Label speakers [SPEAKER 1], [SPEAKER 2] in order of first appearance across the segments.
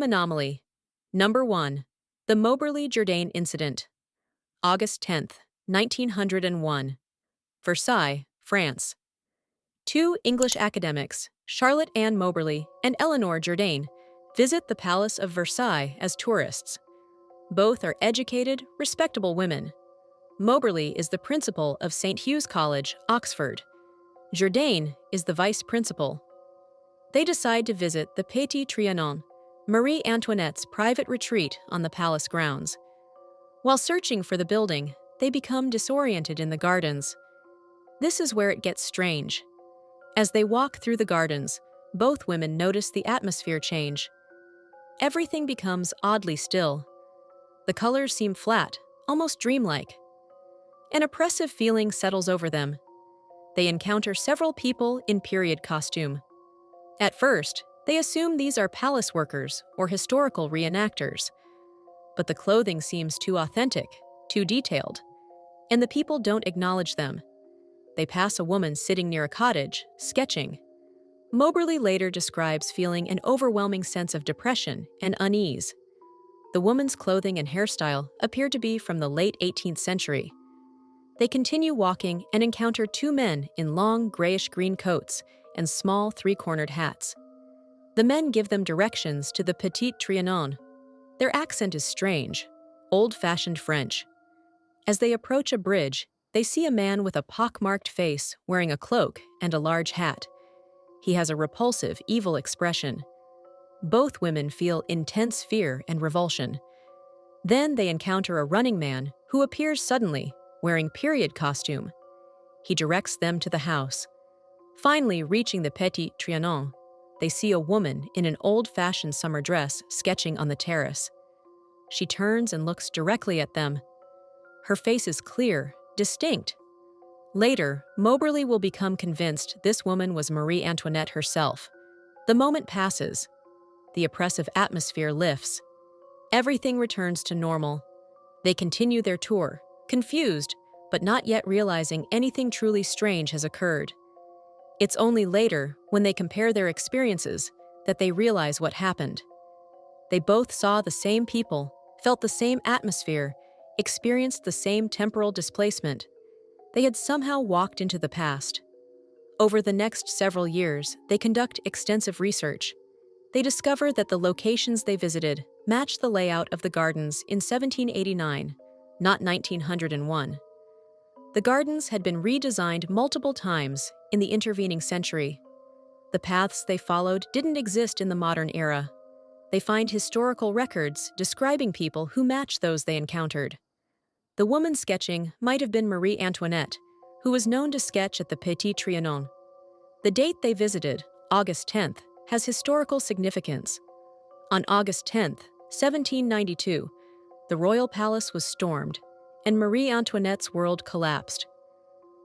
[SPEAKER 1] Anomaly. Number 1. The Moberly-Jourdain Incident. August 10th, 1901. Versailles, France. Two English academics, Charlotte Ann Moberly and Eleanor Jourdain, visit the Palace of Versailles as tourists. Both are educated, respectable women. Moberly is the principal of St. Hugh's College, Oxford. Jourdain is the vice principal. They decide to visit the Petit Trianon, Marie Antoinette's private retreat on the palace grounds. While searching for the building, they become disoriented in the gardens. This is where it gets strange. As they walk through the gardens, both women notice the atmosphere change. Everything becomes oddly still. The colors seem flat, almost dreamlike. An oppressive feeling settles over them. They encounter several people in period costume. At first, they assume these are palace workers or historical reenactors. But the clothing seems too authentic, too detailed, and the people don't acknowledge them. They pass a woman sitting near a cottage, sketching. Moberly later describes feeling an overwhelming sense of depression and unease. The woman's clothing and hairstyle appear to be from the late 18th century. They continue walking and encounter two men in long grayish-green coats and small three-cornered hats. The men give them directions to the Petit Trianon. Their accent is strange, old-fashioned French. As they approach a bridge, they see a man with a pock-marked face wearing a cloak and a large hat. He has a repulsive, evil expression. Both women feel intense fear and revulsion. Then they encounter a running man who appears suddenly, wearing period costume. He directs them to the house. Finally, reaching the Petit Trianon, they see a woman in an old-fashioned summer dress sketching on the terrace. She turns and looks directly at them. Her face is clear, distinct. Later, Moberly will become convinced this woman was Marie Antoinette herself. The moment passes. The oppressive atmosphere lifts. Everything returns to normal. They continue their tour, confused, but not yet realizing anything truly strange has occurred. It's only later, when they compare their experiences, that they realize what happened. They both saw the same people, felt the same atmosphere, experienced the same temporal displacement. They had somehow walked into the past. Over the next several years, they conduct extensive research. They discover that the locations they visited match the layout of the gardens in 1789, not 1901. The gardens had been redesigned multiple times in the intervening century. The paths they followed didn't exist in the modern era. They find historical records describing people who match those they encountered. The woman sketching might have been Marie Antoinette, who was known to sketch at the Petit Trianon. The date they visited, August 10th, has historical significance. On August 10th, 1792, the royal palace was stormed, and Marie Antoinette's world collapsed.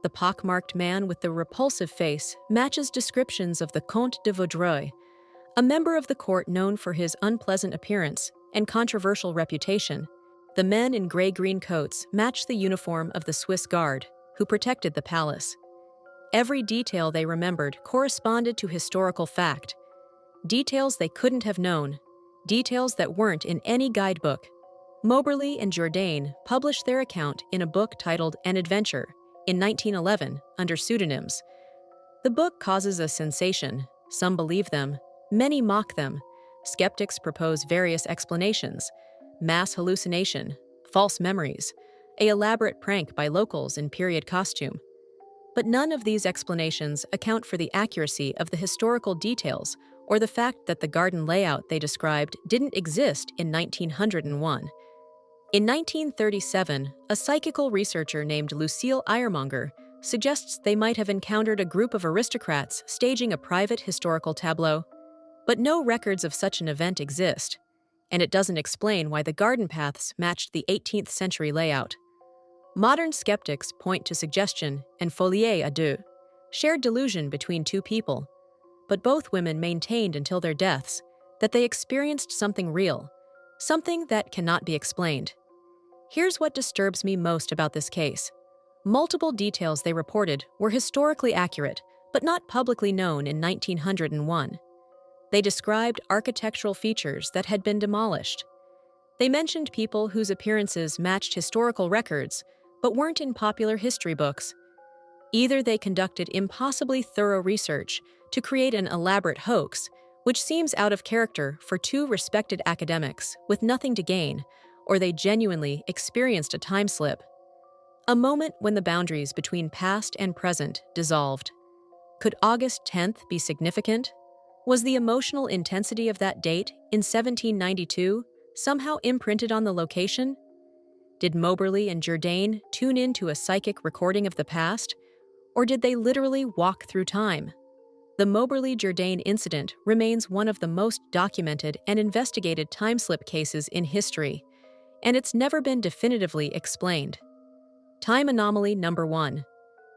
[SPEAKER 1] The pock-marked man with the repulsive face matches descriptions of the Comte de Vaudreuil, a member of the court known for his unpleasant appearance and controversial reputation. The men in gray-green coats match the uniform of the Swiss Guard, who protected the palace. Every detail they remembered corresponded to historical fact. Details they couldn't have known. Details that weren't in any guidebook. Moberly and Jourdain published their account in a book titled An Adventure in 1911 under pseudonyms. The book causes a sensation. Some believe them. Many mock them. Skeptics propose various explanations. Mass hallucination, false memories, an elaborate prank by locals in period costume. But none of these explanations account for the accuracy of the historical details or the fact that the garden layout they described didn't exist in 1901. In 1937, a psychical researcher named Lucille Iremonger suggests they might have encountered a group of aristocrats staging a private historical tableau. But no records of such an event exist, and it doesn't explain why the garden paths matched the 18th century layout. Modern skeptics point to suggestion and folie à deux, shared delusion between two people, but both women maintained until their deaths that they experienced something real, something that cannot be explained. Here's what disturbs me most about this case. Multiple details they reported were historically accurate, but not publicly known in 1901. They described architectural features that had been demolished. They mentioned people whose appearances matched historical records but weren't in popular history books. Either they conducted impossibly thorough research to create an elaborate hoax, which seems out of character for two respected academics with nothing to gain, or they genuinely experienced a time slip. A moment when the boundaries between past and present dissolved. Could August 10th be significant? Was the emotional intensity of that date in 1792 somehow imprinted on the location? Did Moberly and Jourdain tune into a psychic recording of the past, or did they literally walk through time? The Moberly-Jourdain Incident remains one of the most documented and investigated time slip cases in history, and it's never been definitively explained. Time anomaly number 1.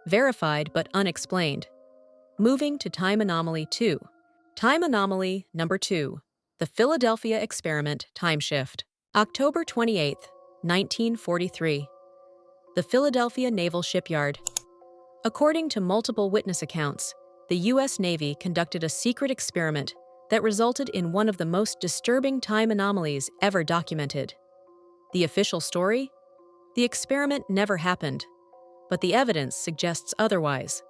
[SPEAKER 1] Verified but unexplained. Moving to time anomaly 2. Time anomaly number 2. The Philadelphia Experiment time shift. October 28, 1943. The Philadelphia Naval Shipyard. According to multiple witness accounts, the U.S. Navy conducted a secret experiment that resulted in one of the most disturbing time anomalies ever documented. The official story? The experiment never happened, but the evidence suggests otherwise.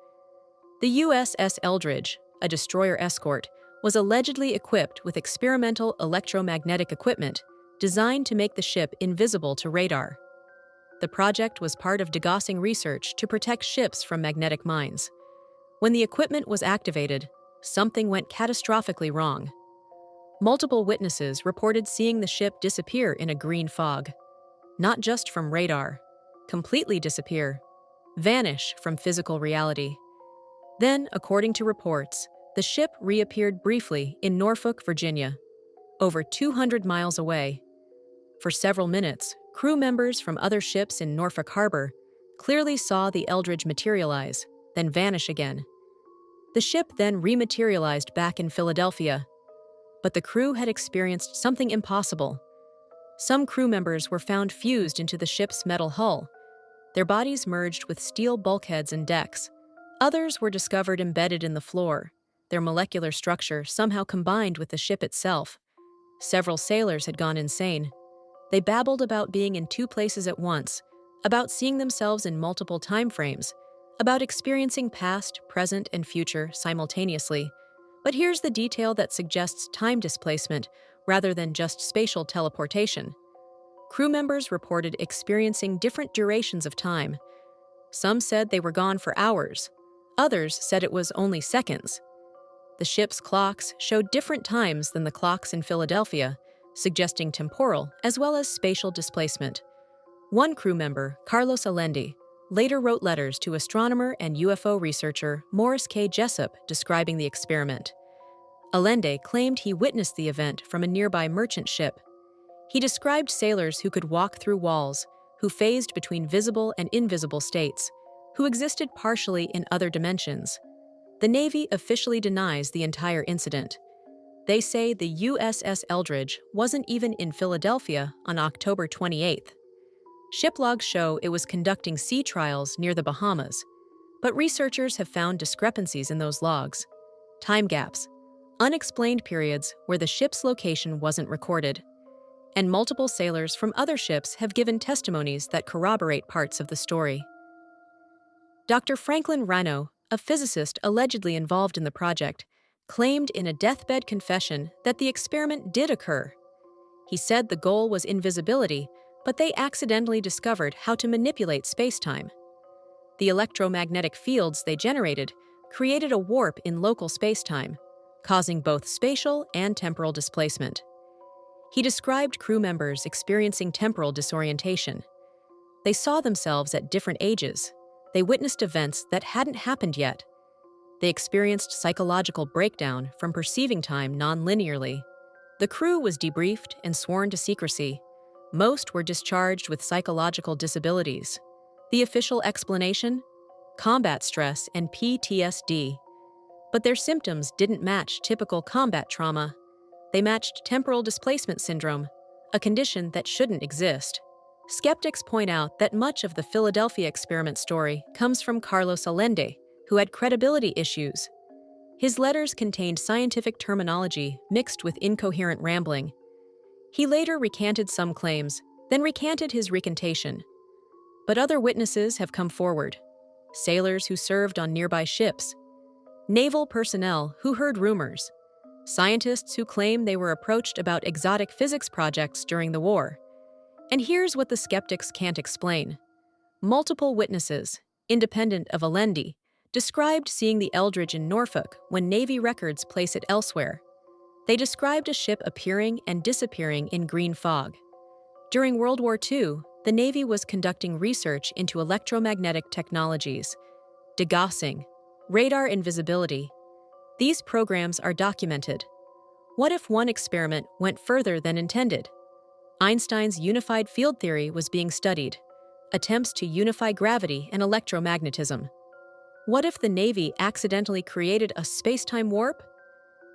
[SPEAKER 1] The USS Eldridge, a destroyer escort, was allegedly equipped with experimental electromagnetic equipment designed to make the ship invisible to radar. The project was part of degaussing research to protect ships from magnetic mines. When the equipment was activated, something went catastrophically wrong. Multiple witnesses reported seeing the ship disappear in a green fog. Not just from radar. Completely disappear. Vanish from physical reality. Then, according to reports, the ship reappeared briefly in Norfolk, Virginia, over 200 miles away. For several minutes, crew members from other ships in Norfolk Harbor clearly saw the Eldridge materialize, then vanish again. The ship then rematerialized back in Philadelphia, but the crew had experienced something impossible. Some crew members were found fused into the ship's metal hull. Their bodies merged with steel bulkheads and decks. Others were discovered embedded in the floor, their molecular structure somehow combined with the ship itself. Several sailors had gone insane. They babbled about being in two places at once, about seeing themselves in multiple time frames, about experiencing past, present, and future simultaneously. But here's the detail that suggests time displacement rather than just spatial teleportation. Crew members reported experiencing different durations of time. Some said they were gone for hours. Others said it was only seconds. The ship's clocks showed different times than the clocks in Philadelphia, suggesting temporal as well as spatial displacement. One crew member, Carlos Allende, later wrote letters to astronomer and UFO researcher Morris K. Jessup describing the experiment. Allende claimed he witnessed the event from a nearby merchant ship. He described sailors who could walk through walls, who phased between visible and invisible states, who existed partially in other dimensions. The Navy officially denies the entire incident. They say the USS Eldridge wasn't even in Philadelphia on October 28th. Ship logs show it was conducting sea trials near the Bahamas, but researchers have found discrepancies in those logs. Time gaps, unexplained periods where the ship's location wasn't recorded, and multiple sailors from other ships have given testimonies that corroborate parts of the story. Dr. Franklin Rino, a physicist allegedly involved in the project, claimed in a deathbed confession that the experiment did occur. He said the goal was invisibility, but they accidentally discovered how to manipulate spacetime. The electromagnetic fields they generated created a warp in local spacetime, causing both spatial and temporal displacement. He described crew members experiencing temporal disorientation. They saw themselves at different ages. They witnessed events that hadn't happened yet. They experienced psychological breakdown from perceiving time non-linearly. The crew was debriefed and sworn to secrecy. Most were discharged with psychological disabilities. The official explanation? Combat stress and PTSD. But their symptoms didn't match typical combat trauma. They matched temporal displacement syndrome, a condition that shouldn't exist. Skeptics point out that much of the Philadelphia experiment story comes from Carlos Allende, who had credibility issues. His letters contained scientific terminology mixed with incoherent rambling. He later recanted some claims, then recanted his recantation. But other witnesses have come forward. Sailors who served on nearby ships, naval personnel who heard rumors, scientists who claim they were approached about exotic physics projects during the war. And here's what the skeptics can't explain. Multiple witnesses, independent of Alendi, described seeing the Eldridge in Norfolk when Navy records place it elsewhere. They described a ship appearing and disappearing in green fog. During World War II, the Navy was conducting research into electromagnetic technologies, degaussing, radar invisibility. These programs are documented. What if one experiment went further than intended? Einstein's unified field theory was being studied, attempts to unify gravity and electromagnetism. What if the Navy accidentally created a space-time warp?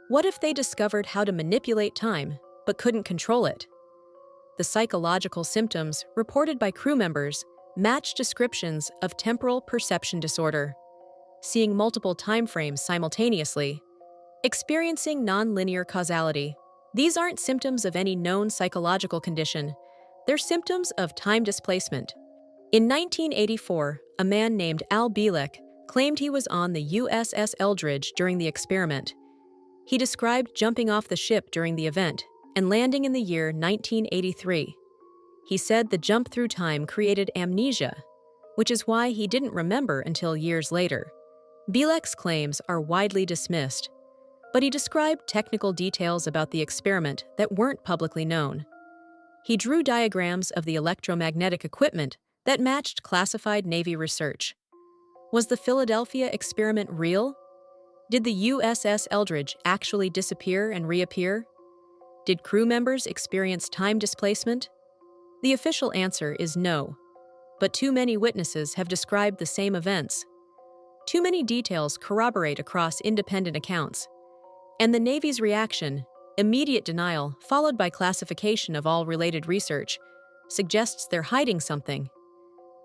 [SPEAKER 1] What if they discovered how to manipulate time, but couldn't control it? The psychological symptoms reported by crew members match descriptions of temporal perception disorder, seeing multiple time frames simultaneously, experiencing nonlinear causality. These aren't symptoms of any known psychological condition. They're symptoms of time displacement. In 1984, a man named Al Bielek claimed he was on the USS Eldridge during the experiment. He described jumping off the ship during the event and landing in the year 1983. He said the jump through time created amnesia, which is why he didn't remember until years later. Bielek's claims are widely dismissed, but he described technical details about the experiment that weren't publicly known. He drew diagrams of the electromagnetic equipment that matched classified Navy research. Was the Philadelphia experiment real? Did the USS Eldridge actually disappear and reappear? Did crew members experience time displacement? The official answer is no, but too many witnesses have described the same events. Too many details corroborate across independent accounts. And the Navy's reaction, immediate denial followed by classification of all related research, suggests they're hiding something.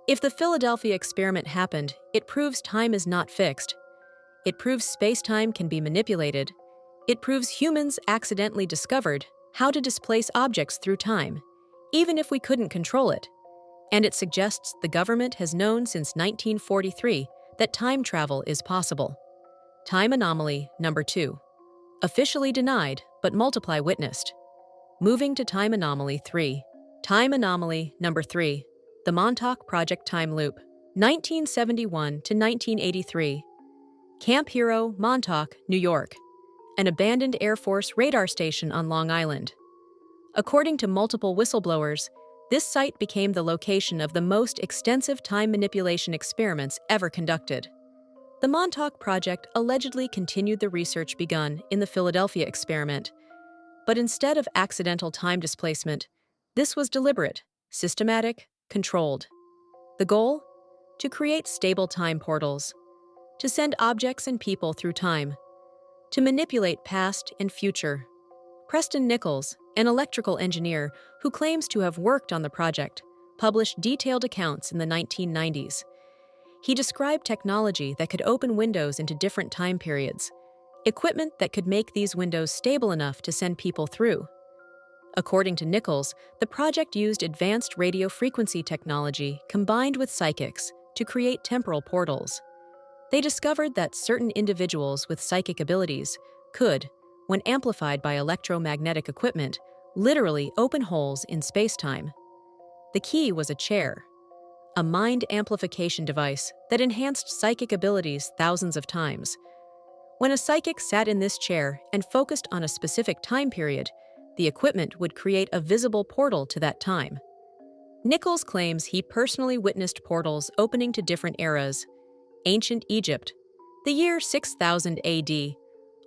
[SPEAKER 1] If the Philadelphia experiment happened, it proves time is not fixed. It proves space-time can be manipulated. It proves humans accidentally discovered how to displace objects through time, even if we couldn't control it. And it suggests the government has known since 1943 that time travel is possible. Time anomaly number 2. Officially denied, but multiply witnessed. Moving to time anomaly 3. Time anomaly number 3. The Montauk Project time loop, 1971 to 1983. Camp Hero, Montauk, New York. An abandoned Air Force radar station on Long Island. According to multiple whistleblowers, this site became the location of the most extensive time manipulation experiments ever conducted. The Montauk Project allegedly continued the research begun in the Philadelphia experiment, but instead of accidental time displacement, this was deliberate, systematic, controlled. The goal? To create stable time portals, to send objects and people through time, to manipulate past and future. Preston Nichols, an electrical engineer who claims to have worked on the project, published detailed accounts in the 1990s. He described technology that could open windows into different time periods, equipment that could make these windows stable enough to send people through. According to Nichols, the project used advanced radio frequency technology combined with psychics to create temporal portals. They discovered that certain individuals with psychic abilities could, when amplified by electromagnetic equipment, literally open holes in space-time. The key was a chair, a mind amplification device that enhanced psychic abilities thousands of times. When a psychic sat in this chair and focused on a specific time period, the equipment would create a visible portal to that time. Nichols claims he personally witnessed portals opening to different eras: ancient Egypt, the year 6000 AD,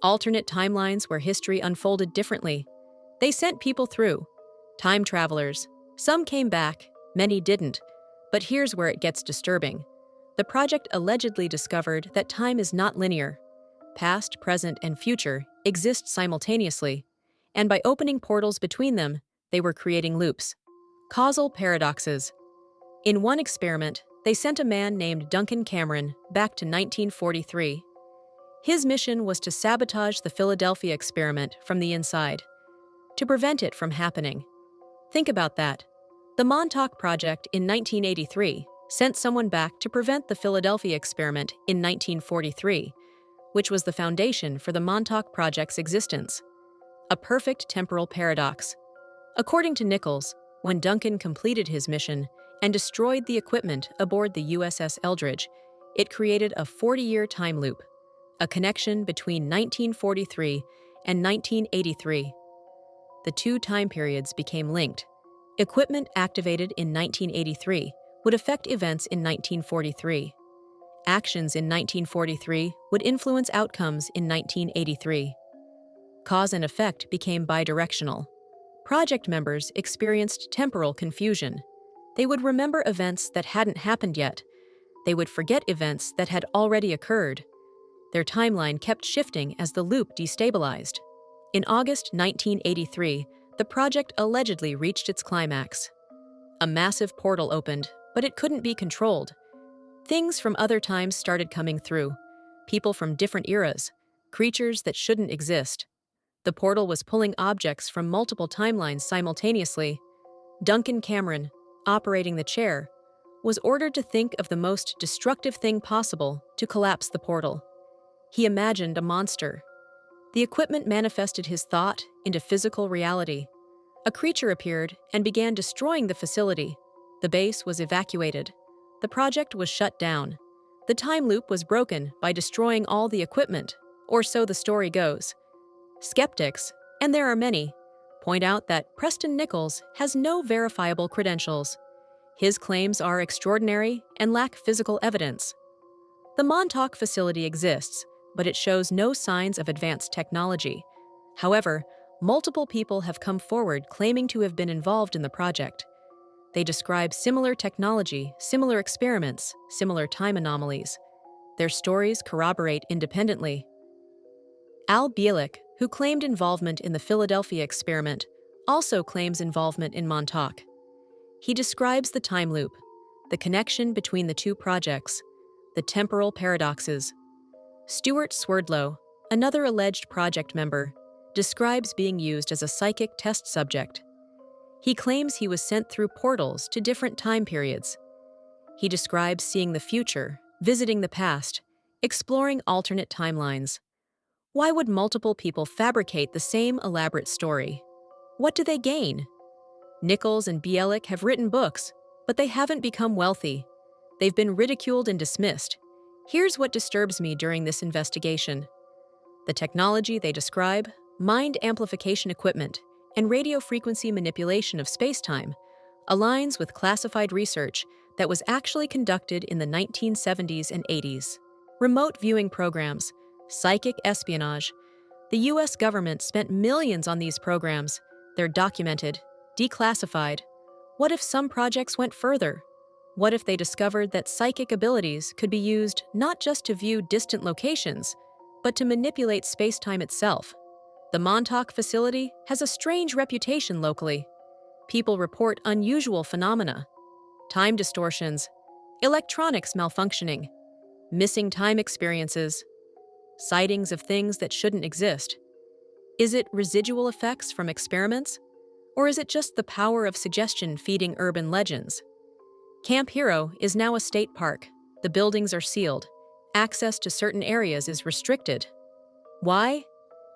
[SPEAKER 1] alternate timelines where history unfolded differently. They sent people through, time travelers. Some came back, many didn't. But here's where it gets disturbing. The project allegedly discovered that time is not linear. Past, present, and future exist simultaneously, and by opening portals between them, they were creating loops. Causal paradoxes. In one experiment, they sent a man named Duncan Cameron back to 1943. His mission was to sabotage the Philadelphia experiment from the inside, to prevent it from happening. Think about that. The Montauk Project in 1983 sent someone back to prevent the Philadelphia experiment in 1943, which was the foundation for the Montauk Project's existence. A perfect temporal paradox. According to Nichols, when Duncan completed his mission and destroyed the equipment aboard the USS Eldridge, it created a 40-year time loop, a connection between 1943 and 1983. The two time periods became linked. Equipment activated in 1983 would affect events in 1943. Actions in 1943 would influence outcomes in 1983. Cause and effect became bidirectional. Project members experienced temporal confusion. They would remember events that hadn't happened yet. They would forget events that had already occurred. Their timeline kept shifting as the loop destabilized. In August 1983, the project allegedly reached its climax. A massive portal opened, but it couldn't be controlled. Things from other times started coming through. People from different eras, creatures that shouldn't exist. The portal was pulling objects from multiple timelines simultaneously. Duncan Cameron, operating the chair, was ordered to think of the most destructive thing possible to collapse the portal. He imagined a monster. The equipment manifested his thought into physical reality. A creature appeared and began destroying the facility. The base was evacuated. The project was shut down. The time loop was broken by destroying all the equipment, or so the story goes. Skeptics, and there are many, point out that Preston Nichols has no verifiable credentials. His claims are extraordinary and lack physical evidence. The Montauk facility exists, but it shows no signs of advanced technology. However, multiple people have come forward claiming to have been involved in the project. They describe similar technology, similar experiments, similar time anomalies. Their stories corroborate independently. Al Bielek, who claimed involvement in the Philadelphia experiment, also claims involvement in Montauk. He describes the time loop, the connection between the two projects, the temporal paradoxes. Stuart Swerdlow, another alleged project member, describes being used as a psychic test subject. He claims he was sent through portals to different time periods. He describes seeing the future, visiting the past, exploring alternate timelines. Why would multiple people fabricate the same elaborate story? What do they gain? Nichols and Bielek have written books, but they haven't become wealthy. They've been ridiculed and dismissed. Here's what disturbs me during this investigation. The technology they describe, mind amplification equipment, and radio frequency manipulation of spacetime, aligns with classified research that was actually conducted in the 1970s and 80s. Remote viewing programs, psychic espionage. The US government spent millions on these programs. They're documented, declassified. What if some projects went further? What if they discovered that psychic abilities could be used not just to view distant locations, but to manipulate spacetime itself? The Montauk facility has a strange reputation locally. People report unusual phenomena: time distortions, electronics malfunctioning, missing time experiences, sightings of things that shouldn't exist. Is it residual effects from experiments? Or is it just the power of suggestion feeding urban legends? Camp Hero is now a state park. The buildings are sealed. Access to certain areas is restricted. Why?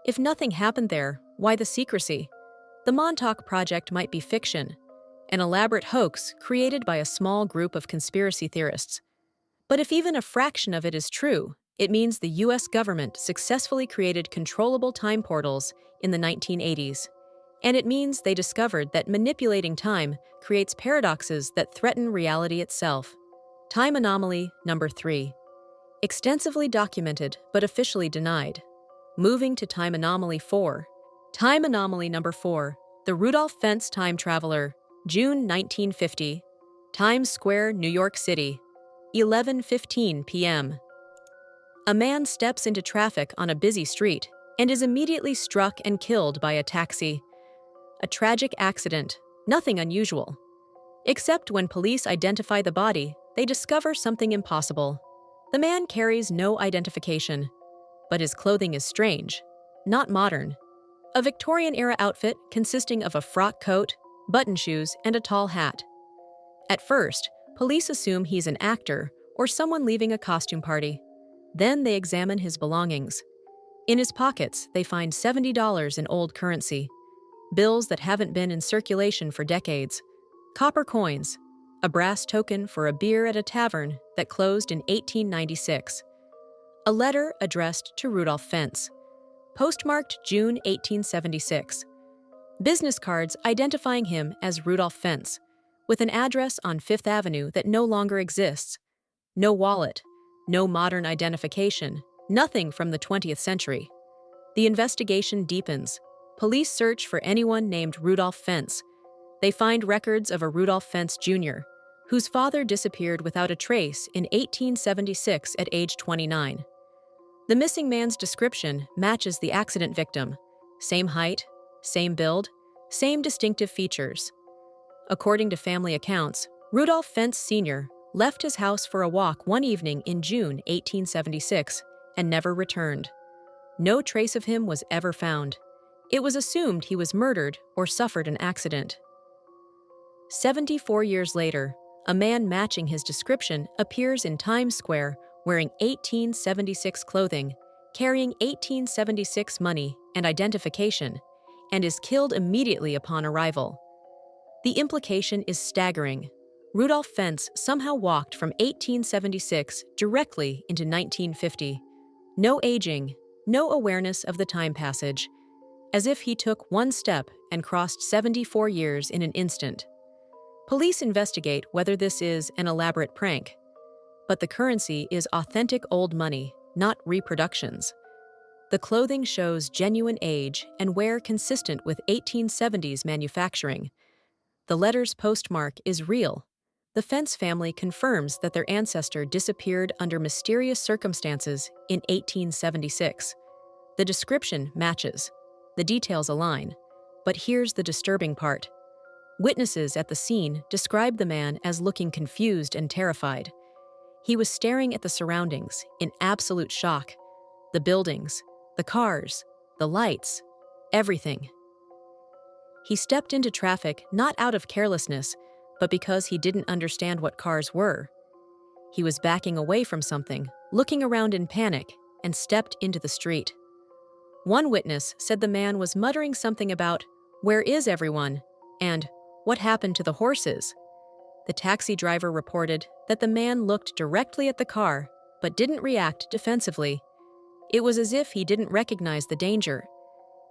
[SPEAKER 1] If nothing happened there, why the secrecy? The Montauk Project might be fiction, an elaborate hoax created by a small group of conspiracy theorists. But if even a fraction of it is true, it means the US government successfully created controllable time portals in the 1980s. And it means they discovered that manipulating time creates paradoxes that threaten reality itself. Time anomaly number 3. Extensively documented but officially denied. Moving to time anomaly 4. Time anomaly number 4. The Rudolph Fentz Time Traveler, June 1950. Times Square, New York City. 11:15 p.m. A man steps into traffic on a busy street and is immediately struck and killed by a taxi. A tragic accident, nothing unusual. Except when police identify the body, they discover something impossible. The man carries no identification. But his clothing is strange, not modern. A Victorian-era outfit consisting of a frock coat, button shoes, and a tall hat. At first, police assume he's an actor or someone leaving a costume party. Then they examine his belongings. In his pockets, they find $70 in old currency, bills that haven't been in circulation for decades, copper coins, a brass token for a beer at a tavern that closed in 1896, a letter addressed to Rudolph Fentz, postmarked June 1876, business cards identifying him as Rudolph Fentz, with an address on Fifth Avenue that no longer exists, no wallet, no modern identification, nothing from the 20th century. The investigation deepens. Police search for anyone named Rudolph Fentz. They find records of a Rudolph Fentz Jr., whose father disappeared without a trace in 1876 at age 29. The missing man's description matches the accident victim. Same height, same build, same distinctive features. According to family accounts, Rudolph Fentz Sr. left his house for a walk one evening in June 1876 and never returned. No trace of him was ever found. It was assumed he was murdered or suffered an accident. 74 years later, a man matching his description appears in Times Square wearing 1876 clothing, carrying 1876 money and identification, and is killed immediately upon arrival. The implication is staggering. Rudolph Fentz somehow walked from 1876 directly into 1950. No aging, no awareness of the time passage, as if he took one step and crossed 74 years in an instant. Police investigate whether this is an elaborate prank, but the currency is authentic old money, not reproductions. The clothing shows genuine age and wear consistent with 1870s manufacturing. The letter's postmark is real. The Fentz family confirms that their ancestor disappeared under mysterious circumstances in 1876. The description matches. The details align. But here's the disturbing part. Witnesses at the scene describe the man as looking confused and terrified. He was staring at the surroundings in absolute shock. The buildings, the cars, the lights, everything. He stepped into traffic not out of carelessness, but because he didn't understand what cars were. He was backing away from something, looking around in panic, and stepped into the street. One witness said the man was muttering something about, "Where is everyone?" and "What happened to the horses?" The taxi driver reported that the man looked directly at the car, but didn't react defensively. It was as if he didn't recognize the danger,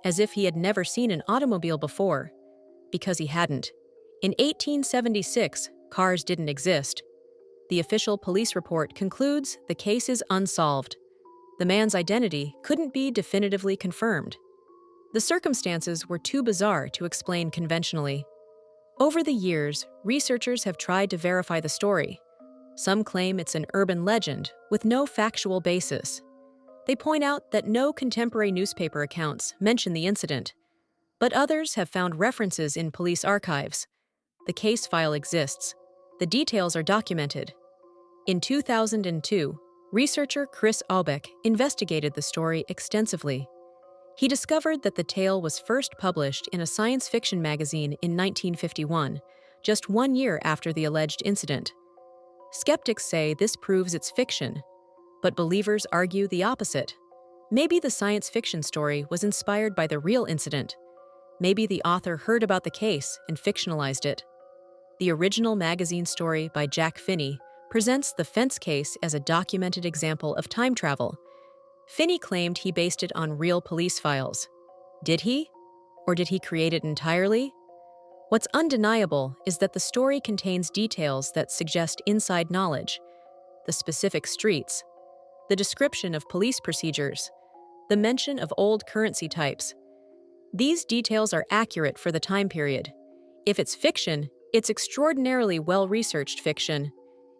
[SPEAKER 1] as if he had never seen an automobile before, because he hadn't. In 1876, cars didn't exist. The official police report concludes the case is unsolved. The man's identity couldn't be definitively confirmed. The circumstances were too bizarre to explain conventionally. Over the years, researchers have tried to verify the story. Some claim it's an urban legend with no factual basis. They point out that no contemporary newspaper accounts mention the incident, but others have found references in police archives. The case file exists. The details are documented. In 2002, researcher Chris Aubeck investigated the story extensively. He discovered that the tale was first published in a science fiction magazine in 1951, just 1 year after the alleged incident. Skeptics say this proves it's fiction, but believers argue the opposite. Maybe the science fiction story was inspired by the real incident. Maybe the author heard about the case and fictionalized it. The original magazine story by Jack Finney presents the Fentz case as a documented example of time travel. Finney claimed he based it on real police files. Did he? Or did he create it entirely? What's undeniable is that the story contains details that suggest inside knowledge: the specific streets, the description of police procedures, the mention of old currency types. These details are accurate for the time period. If it's fiction, it's extraordinarily well-researched fiction.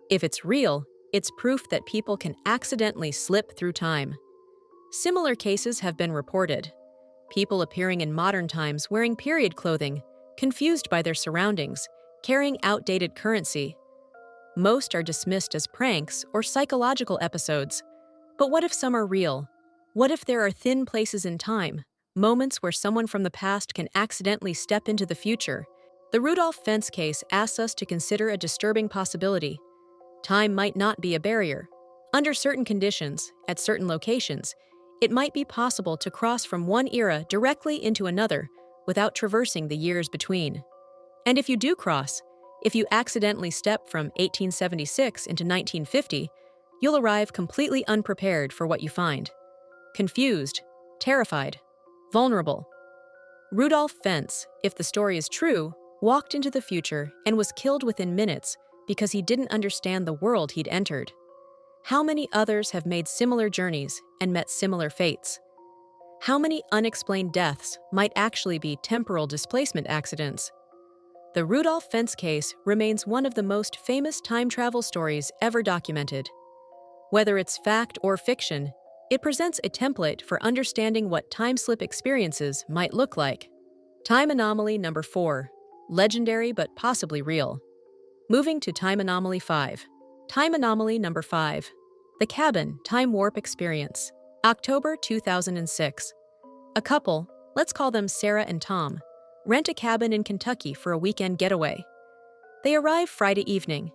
[SPEAKER 1] If it's real, it's proof that people can accidentally slip through time. Similar cases have been reported. People appearing in modern times wearing period clothing, confused by their surroundings, carrying outdated currency. Most are dismissed as pranks or psychological episodes. But what if some are real? What if there are thin places in time, moments where someone from the past can accidentally step into the future? The Rudolph Fentz case asks us to consider a disturbing possibility. Time might not be a barrier. Under certain conditions, at certain locations, it might be possible to cross from one era directly into another without traversing the years between. And if you do cross, if you accidentally step from 1876 into 1950, you'll arrive completely unprepared for what you find. Confused, terrified, vulnerable. Rudolph Fentz, if the story is true, walked into the future and was killed within minutes because he didn't understand the world he'd entered. How many others have made similar journeys and met similar fates? How many unexplained deaths might actually be temporal displacement accidents? The Rudolph Fentz case remains one of the most famous time travel stories ever documented. Whether it's fact or fiction, it presents a template for understanding what time slip experiences might look like. Time anomaly number 4. Legendary but possibly real. Moving to time anomaly 5. Time anomaly number 5. The Cabin Time Warp Experience. October 2006. A couple, let's call them Sarah and Tom, rent a cabin in Kentucky for a weekend getaway. They arrive Friday evening.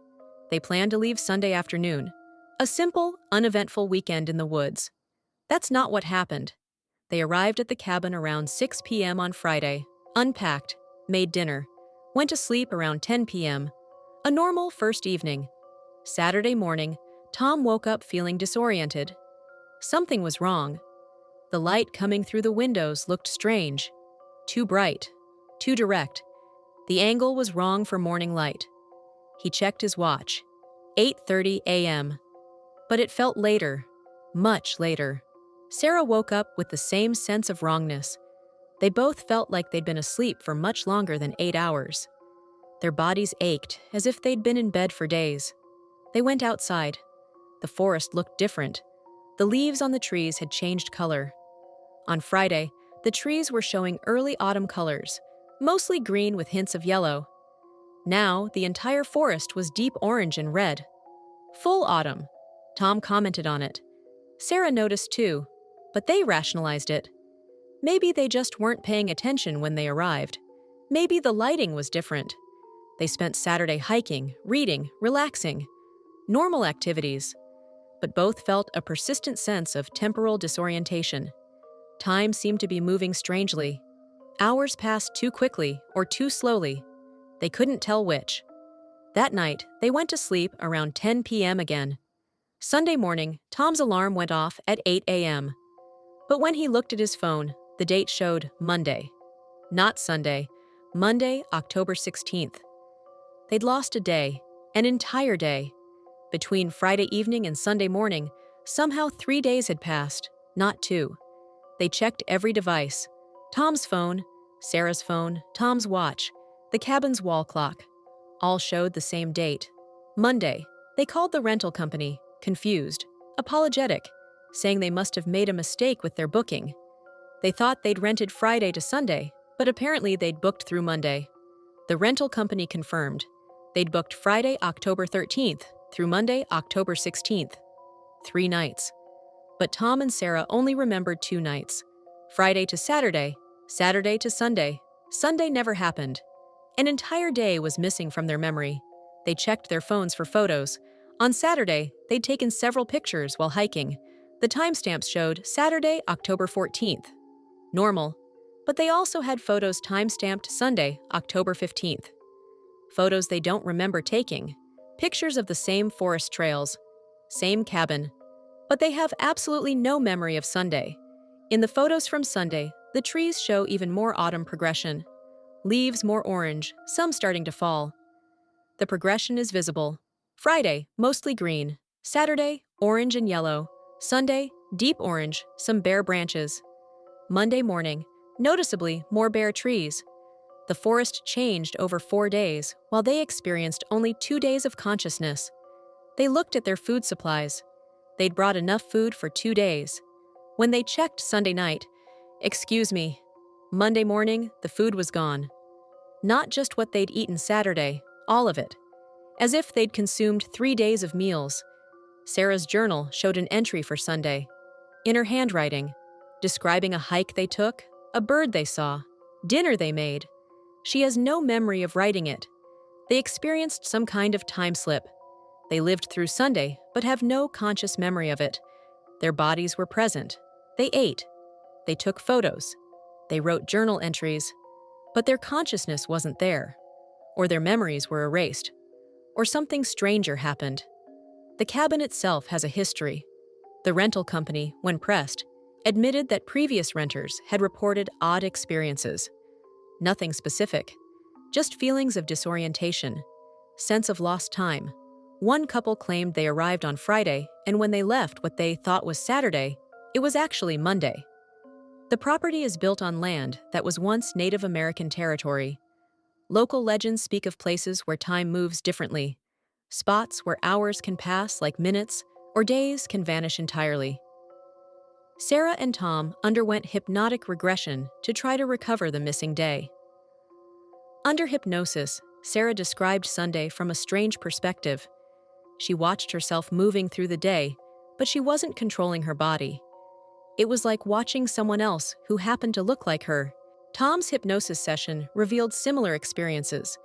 [SPEAKER 1] They plan to leave Sunday afternoon. A simple, uneventful weekend in the woods. That's not what happened. They arrived at the cabin around 6 p.m. on Friday, unpacked, made dinner, went to sleep around 10 p.m. A normal first evening. Saturday morning, Tom woke up feeling disoriented. Something was wrong. The light coming through the windows looked strange. Too bright. Too direct. The angle was wrong for morning light. He checked his watch. 8:30 a.m. But it felt later. Much later. Sarah woke up with the same sense of wrongness. They both felt like they'd been asleep for much longer than 8 hours. Their bodies ached as if they'd been in bed for days. They went outside. The forest looked different. The leaves on the trees had changed color. On Friday, the trees were showing early autumn colors, mostly green with hints of yellow. Now, the entire forest was deep orange and red. Full autumn. Tom commented on it. Sarah noticed too, but they rationalized it. Maybe they just weren't paying attention when they arrived. Maybe the lighting was different. They spent Saturday hiking, reading, relaxing. Normal activities. But both felt a persistent sense of temporal disorientation. Time seemed to be moving strangely. Hours passed too quickly or too slowly. They couldn't tell which. That night, they went to sleep around 10 p.m. again. Sunday morning, Tom's alarm went off at 8 a.m. But when he looked at his phone, the date showed Monday. Not Sunday. Monday, October 16th. They'd lost a day, an entire day. Between Friday evening and Sunday morning, somehow 3 days had passed, not 2. They checked every device. Tom's phone, Sarah's phone, Tom's watch, the cabin's wall clock. All showed the same date. Monday. They called the rental company, confused, apologetic, saying they must have made a mistake with their booking. They thought they'd rented Friday to Sunday, but apparently they'd booked through Monday. The rental company confirmed. They'd booked Friday, October 13th through Monday, October 16th. 3 nights. But Tom and Sarah only remembered 2 nights. Friday to Saturday, Saturday to Sunday. Sunday never happened. An entire day was missing from their memory. They checked their phones for photos. On Saturday, they'd taken several pictures while hiking. The timestamps showed Saturday, October 14th. Normal. But they also had photos timestamped Sunday, October 15th. Photos they don't remember taking. Pictures of the same forest trails. Same cabin. But they have absolutely no memory of Sunday. In the photos from Sunday, the trees show even more autumn progression. Leaves more orange, some starting to fall. The progression is visible. Friday, mostly green. Saturday, orange and yellow. Sunday, deep orange, some bare branches. Monday morning, noticeably more bare trees. The forest changed over 4 days, while they experienced only 2 days of consciousness. They looked at their food supplies. They'd brought enough food for 2 days. When they checked Sunday night, excuse me, Monday morning, the food was gone. Not just what they'd eaten Saturday, all of it. As if they'd consumed 3 days of meals. Sarah's journal showed an entry for Sunday. in her handwriting, describing a hike they took, a bird they saw, dinner they made. She has no memory of writing it. They experienced some kind of time slip. They lived through Sunday, but have no conscious memory of it. Their bodies were present. They ate. They took photos. They wrote journal entries. But their consciousness wasn't there. Or their memories were erased. Or something stranger happened. The cabin itself has a history. The rental company, when pressed, admitted that previous renters had reported odd experiences. Nothing specific, just feelings of disorientation, sense of lost time. One couple claimed they arrived on Friday, and when they left what they thought was Saturday, it was actually Monday. The property is built on land that was once Native American territory. Local legends speak of places where time moves differently, spots where hours can pass like minutes, or days can vanish entirely. Sarah and Tom underwent hypnotic regression to try to recover the missing day. Under hypnosis, Sarah described Sunday from a strange perspective. She watched herself moving through the day, but she wasn't controlling her body. It was like watching someone else who happened to look like her. Tom's hypnosis session revealed similar experiences.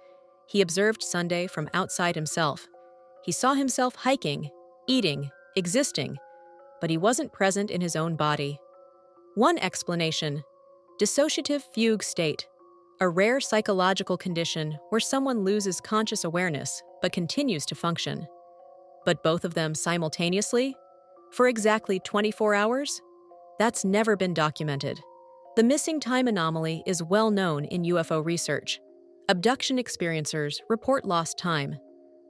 [SPEAKER 1] He observed Sunday from outside himself. He saw himself hiking, eating, existing, but he wasn't present in his own body. One explanation: dissociative fugue state, a rare psychological condition where someone loses conscious awareness but continues to function. But both of them simultaneously? For exactly 24 hours? That's never been documented. The missing time anomaly is well known in UFO research. Abduction experiencers report lost time,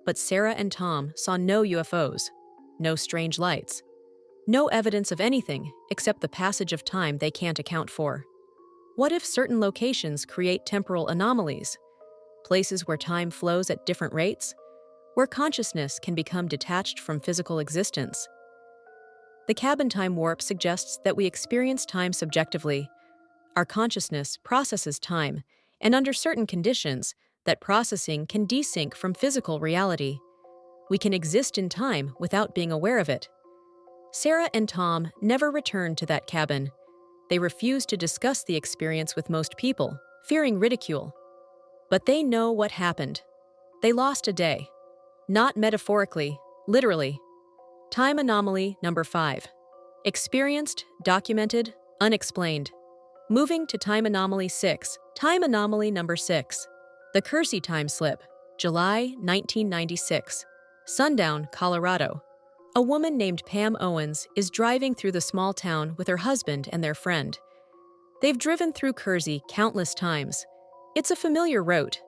[SPEAKER 1] but Sarah and Tom saw no UFOs, no strange lights, no evidence of anything except the passage of time they can't account for. What if certain locations create temporal anomalies? Places where time flows at different rates? Where consciousness can become detached from physical existence? The cabin time warp suggests that we experience time subjectively. Our consciousness processes time, and under certain conditions, that processing can desync from physical reality. We can exist in time without being aware of it. Sarah and Tom never returned to that cabin. They refused to discuss the experience with most people, fearing ridicule. But they know what happened. They lost a day. Not metaphorically, literally. Time anomaly number 5. Experienced, documented, unexplained. Moving to time anomaly 6. Time anomaly number 6. The Kersey time slip, July 1996. Sundown, Colorado. A woman named Pam Owens is driving through the small town with her husband and their friend. They've driven through Kersey countless times. It's a familiar route,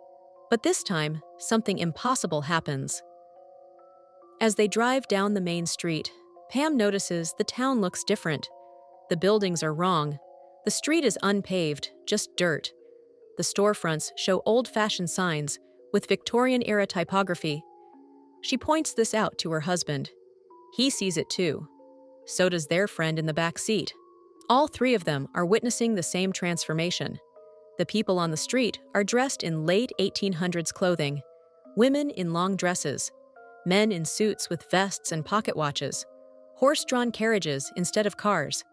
[SPEAKER 1] but this time, something impossible happens. As they drive down the main street, Pam notices the town looks different. The buildings are wrong. The street is unpaved, just dirt. The storefronts show old-fashioned signs with Victorian-era typography. She points this out to her husband. He sees it too. So does their friend in the back seat. All three of them are witnessing the same transformation. The people on the street are dressed in late 1800s clothing, women in long dresses, men in suits with vests and pocket watches, horse-drawn carriages instead of cars.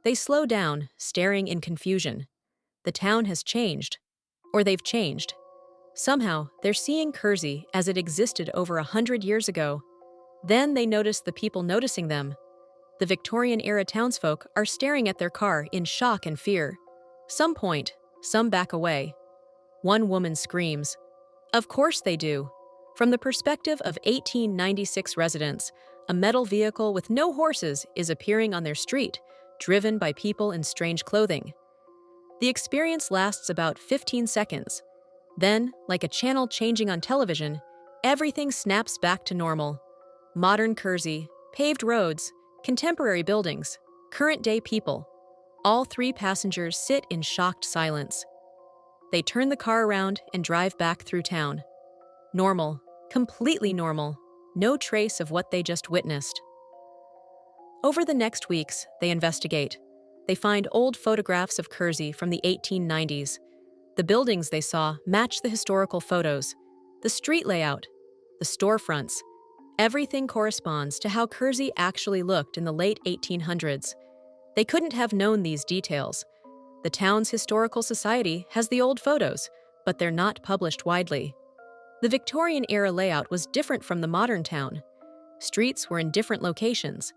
[SPEAKER 1] They slow down, staring in confusion. The town has changed, or they've changed. Somehow, they're seeing Kersey as it existed over 100 years ago. Then they notice the people noticing them. The Victorian-era townsfolk are staring at their car in shock and fear. Some point, some back away. One woman screams. Of course they do. From the perspective of 1896 residents, a metal vehicle with no horses is appearing on their street, driven by people in strange clothing. The experience lasts about 15 seconds. Then, like a channel changing on television, everything snaps back to normal. Modern Kersey, paved roads, contemporary buildings, current-day people. All three passengers sit in shocked silence. They turn the car around and drive back through town. Normal, completely normal, no trace of what they just witnessed. Over the next weeks, they investigate. They find old photographs of Kersey from the 1890s. The buildings they saw match the historical photos. The street layout, the storefronts. Everything corresponds to how Kersey actually looked in the late 1800s. They couldn't have known these details. The town's historical society has the old photos, but they're not published widely. The Victorian-era layout was different from the modern town. Streets were in different locations,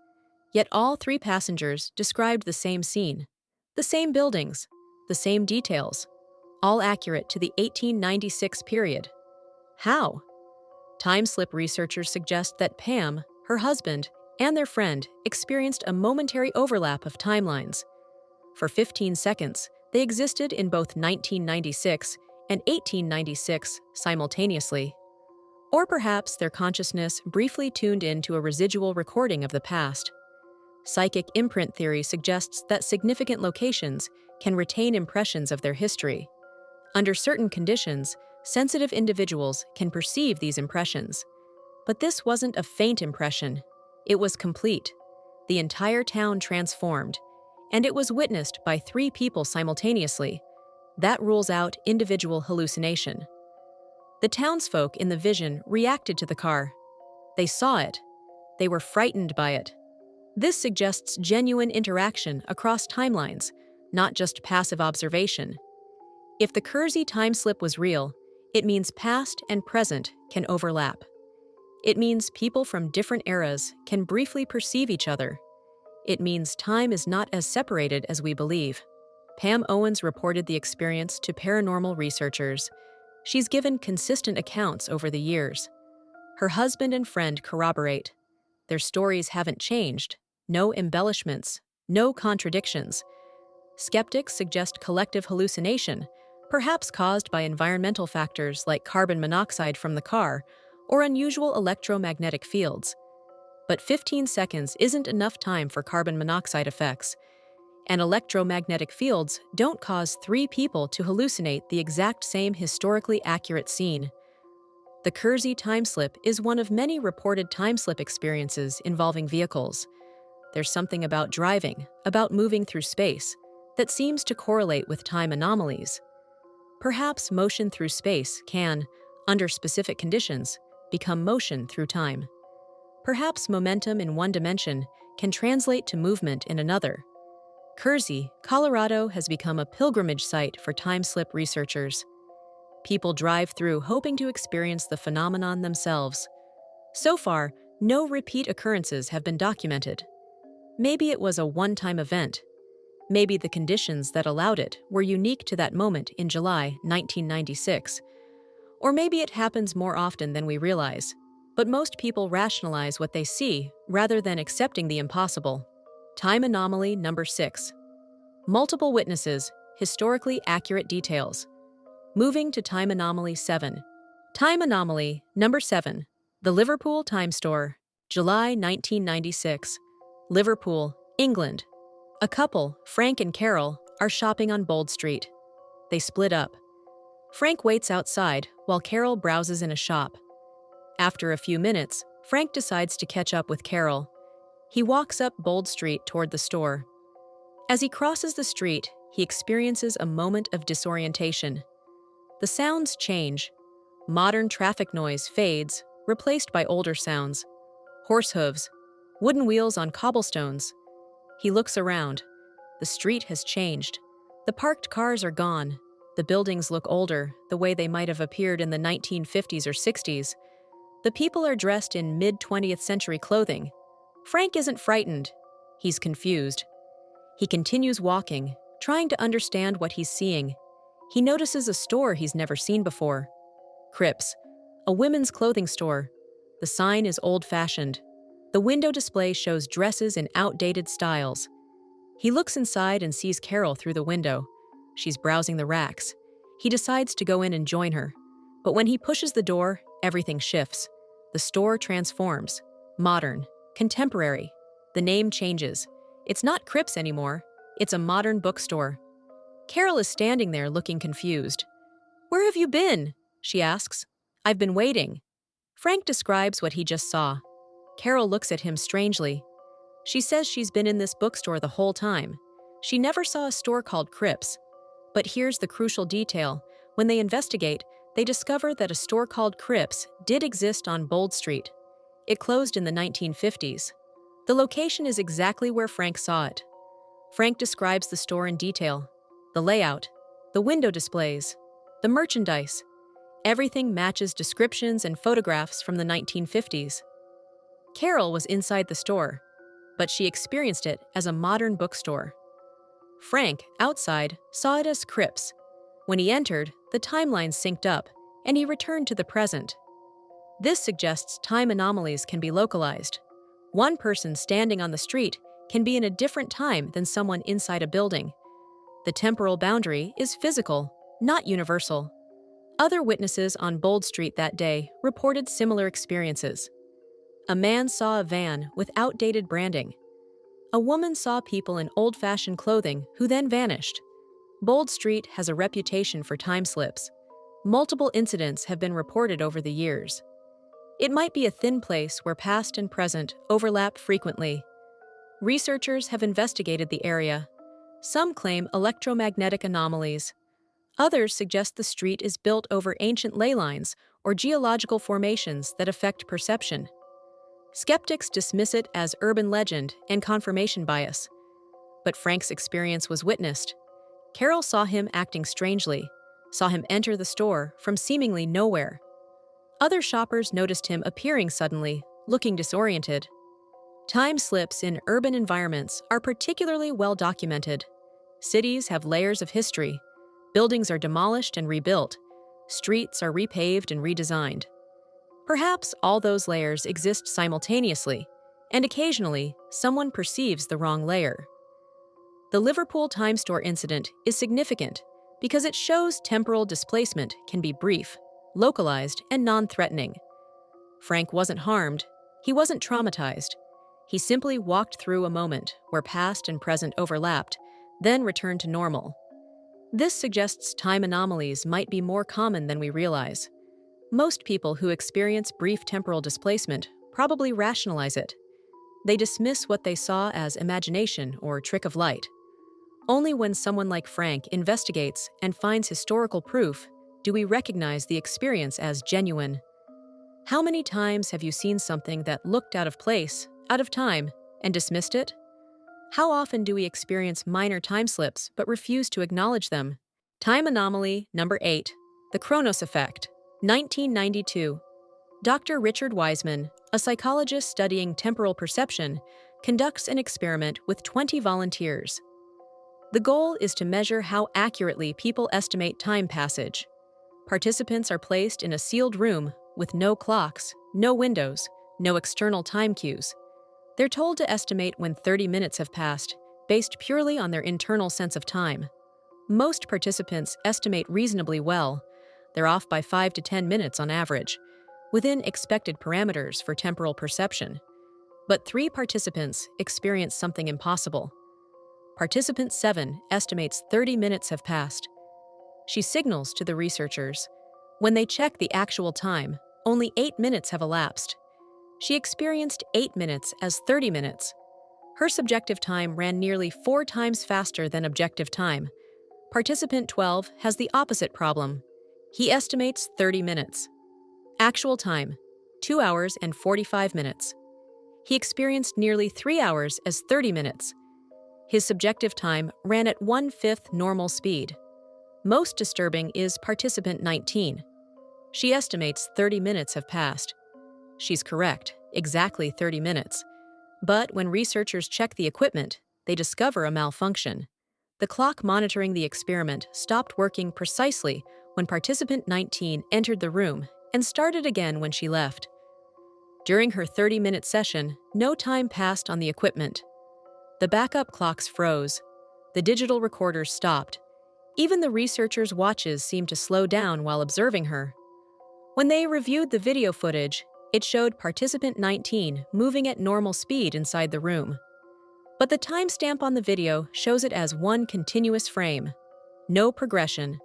[SPEAKER 1] yet all three passengers described the same scene. The same buildings, the same details, all accurate to the 1896 period. How? Time-slip researchers suggest that Pam, her husband, and their friend experienced a momentary overlap of timelines. For 15 seconds, they existed in both 1996 and 1896 simultaneously. Or perhaps their consciousness briefly tuned into a residual recording of the past. Psychic imprint theory suggests that significant locations can retain impressions of their history. Under certain conditions, sensitive individuals can perceive these impressions. But this wasn't a faint impression. It was complete. The entire town transformed, and it was witnessed by 3 people simultaneously. That rules out individual hallucination. The townsfolk in the vision reacted to the car. They saw it. They were frightened by it. This suggests genuine interaction across timelines, not just passive observation. If the Kersey time slip was real, it means past and present can overlap. It means people from different eras can briefly perceive each other. It means time is not as separated as we believe. Pam Owens reported the experience to paranormal researchers. She's given consistent accounts over the years. Her husband and friend corroborate. Their stories haven't changed. No embellishments, no contradictions. Skeptics suggest collective hallucination, perhaps caused by environmental factors like carbon monoxide from the car or unusual electromagnetic fields. But 15 seconds isn't enough time for carbon monoxide effects, and electromagnetic fields don't cause 3 people to hallucinate the exact same historically accurate scene. The Kersey time slip is one of many reported time slip experiences involving vehicles. There's something about driving, about moving through space, that seems to correlate with time anomalies. Perhaps motion through space can, under specific conditions, become motion through time. Perhaps momentum in one dimension can translate to movement in another. Kersey, Colorado has become a pilgrimage site for time slip researchers. People drive through hoping to experience the phenomenon themselves. So far, no repeat occurrences have been documented. Maybe it was a one-time event. Maybe the conditions that allowed it were unique to that moment in July 1996. Or maybe it happens more often than we realize. But most people rationalize what they see rather than accepting the impossible. Time anomaly number 6. Multiple witnesses, historically accurate details. Moving to time anomaly 7. Time anomaly number 7. The Liverpool Time Store, July 1996. Liverpool, England. A couple, Frank and Carol, are shopping on Bold Street. They split up. Frank waits outside while Carol browses in a shop. After a few minutes, Frank decides to catch up with Carol. He walks up Bold Street toward the store. As he crosses the street, he experiences a moment of disorientation. The sounds change. Modern traffic noise fades, replaced by older sounds. Horse hooves, wooden wheels on cobblestones. He looks around. The street has changed. The parked cars are gone. The buildings look older, the way they might have appeared in the 1950s or 60s. The people are dressed in mid-20th century clothing. Frank isn't frightened. He's confused. He continues walking, trying to understand what he's seeing. He notices a store he's never seen before. Cripps, a women's clothing store. The sign is old-fashioned. The window display shows dresses in outdated styles. He looks inside and sees Carol through the window. She's browsing the racks. He decides to go in and join her. But when he pushes the door, everything shifts. The store transforms. Modern. Contemporary. The name changes. It's not Cripps anymore. It's a modern bookstore. Carol is standing there looking confused. "Where have you been?" she asks. "I've been waiting." Frank describes what he just saw. Carol looks at him strangely. She says she's been in this bookstore the whole time. She never saw a store called Cripps. But here's the crucial detail. When they investigate, they discover that a store called Cripps did exist on Bold Street. It closed in the 1950s. The location is exactly where Frank saw it. Frank describes the store in detail. The layout, the window displays, the merchandise. Everything matches descriptions and photographs from the 1950s. Carol was inside the store, but she experienced it as a modern bookstore. Frank, outside, saw it as crypts. When he entered, the timeline synced up, and he returned to the present. This suggests time anomalies can be localized. One person standing on the street can be in a different time than someone inside a building. The temporal boundary is physical, not universal. Other witnesses on Bold Street that day reported similar experiences. A man saw a van with outdated branding. A woman saw people in old-fashioned clothing who then vanished. Bold Street has a reputation for time slips. Multiple incidents have been reported over the years. It might be a thin place where past and present overlap frequently. Researchers have investigated the area. Some claim electromagnetic anomalies. Others suggest the street is built over ancient ley lines or geological formations that affect perception. Skeptics dismiss it as urban legend and confirmation bias. But Frank's experience was witnessed. Carol saw him acting strangely, saw him enter the store from seemingly nowhere. Other shoppers noticed him appearing suddenly, looking disoriented. Time slips in urban environments are particularly well documented. Cities have layers of history. Buildings are demolished and rebuilt. Streets are repaved and redesigned. Perhaps all those layers exist simultaneously, and occasionally someone perceives the wrong layer. The Liverpool Time Store incident is significant because it shows temporal displacement can be brief, localized, and non-threatening. Frank wasn't harmed. He wasn't traumatized. He simply walked through a moment where past and present overlapped, then returned to normal. This suggests time anomalies might be more common than we realize. Most people who experience brief temporal displacement probably rationalize it. They dismiss what they saw as imagination or trick of light. Only when someone like Frank investigates and finds historical proof do we recognize the experience as genuine. How many times have you seen something that looked out of place, out of time, and dismissed it? How often do we experience minor time slips but refuse to acknowledge them? Time anomaly number 8, the Kronos effect. 1992. Dr. Richard Wiseman, a psychologist studying temporal perception, conducts an experiment with 20 volunteers. The goal is to measure how accurately people estimate time passage. Participants are placed in a sealed room with no clocks, no windows, no external time cues. They're told to estimate when 30 minutes have passed, based purely on their internal sense of time. Most participants estimate reasonably well. They're off by 5 to 10 minutes on average, within expected parameters for temporal perception. But 3 participants experience something impossible. Participant 7 estimates 30 minutes have passed. She signals to the researchers. When they check the actual time, only 8 minutes have elapsed. She experienced 8 minutes as 30 minutes. Her subjective time ran nearly 4 times faster than objective time. Participant 12 has the opposite problem. He estimates 30 minutes. Actual time, 2 hours and 45 minutes. He experienced nearly 3 hours as 30 minutes. His subjective time ran at 1/5 normal speed. Most disturbing is participant 19. She estimates 30 minutes have passed. She's correct, exactly 30 minutes. But when researchers check the equipment, they discover a malfunction. The clock monitoring the experiment stopped working precisely when participant 19 entered the room and started again when she left. During her 30-minute session, no time passed on the equipment. The backup clocks froze. The digital recorders stopped. Even the researchers' watches seemed to slow down while observing her. When they reviewed the video footage, it showed participant 19 moving at normal speed inside the room. But the timestamp on the video shows it as one continuous frame. No progression.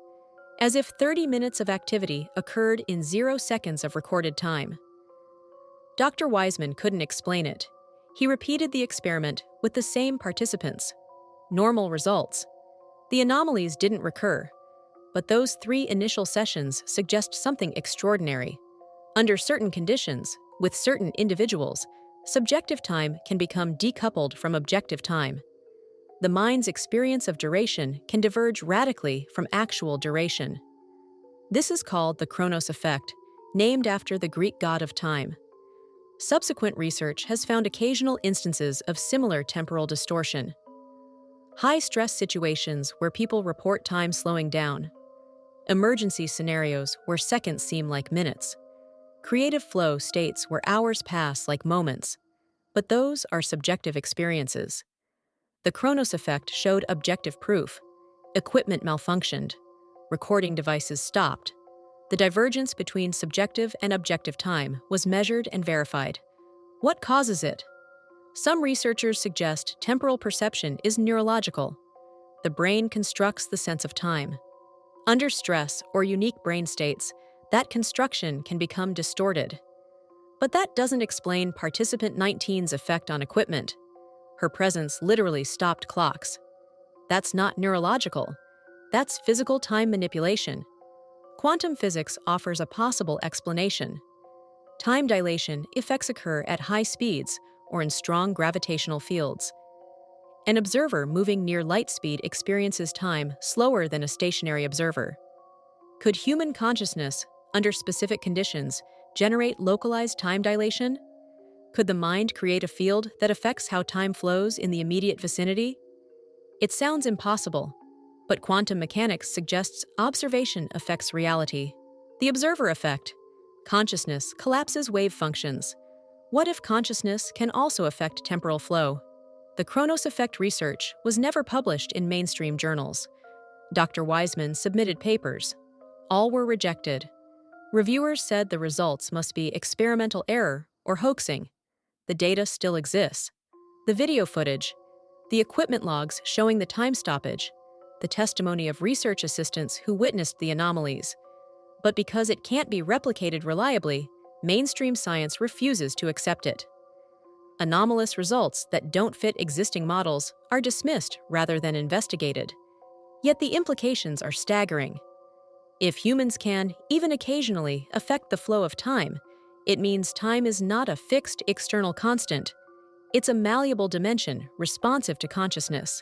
[SPEAKER 1] As if 30 minutes of activity occurred in 0 seconds of recorded time. Dr. Wiseman couldn't explain it. He repeated the experiment with the same participants. Normal results. The anomalies didn't recur, but those 3 initial sessions suggest something extraordinary. Under certain conditions, with certain individuals, subjective time can become decoupled from objective time. the mind's experience of duration can diverge radically from actual duration. This is called the Chronos effect, named after the Greek god of time. Subsequent research has found occasional instances of similar temporal distortion. High-stress situations where people report time slowing down. Emergency scenarios where seconds seem like minutes. Creative flow states where hours pass like moments. But those are subjective experiences. The Chronos effect showed objective proof. Equipment malfunctioned. Recording devices stopped. The divergence between subjective and objective time was measured and verified. What causes it? Some researchers suggest temporal perception is neurological. The brain constructs the sense of time. Under stress or unique brain states, that construction can become distorted. But that doesn't explain participant 19's effect on equipment. Her presence literally stopped clocks. That's not neurological. That's physical time manipulation. Quantum physics offers a possible explanation. Time dilation effects occur at high speeds or in strong gravitational fields. An observer moving near light speed experiences time slower than a stationary observer. Could human consciousness, under specific conditions, generate localized time dilation? Could the mind create a field that affects how time flows in the immediate vicinity? It sounds impossible, but quantum mechanics suggests observation affects reality. The observer effect. Consciousness collapses wave functions. What if consciousness can also affect temporal flow? The Chronos effect research was never published in mainstream journals. Dr. Wiseman submitted papers. All were rejected. Reviewers said the results must be experimental error or hoaxing. The data still exists. The video footage, the equipment logs showing the time stoppage, the testimony of research assistants who witnessed the anomalies. But because it can't be replicated reliably, mainstream science refuses to accept it. Anomalous results that don't fit existing models are dismissed rather than investigated. Yet the implications are staggering. If humans can, even occasionally, affect the flow of time, it means time is not a fixed external constant. It's a malleable dimension responsive to consciousness.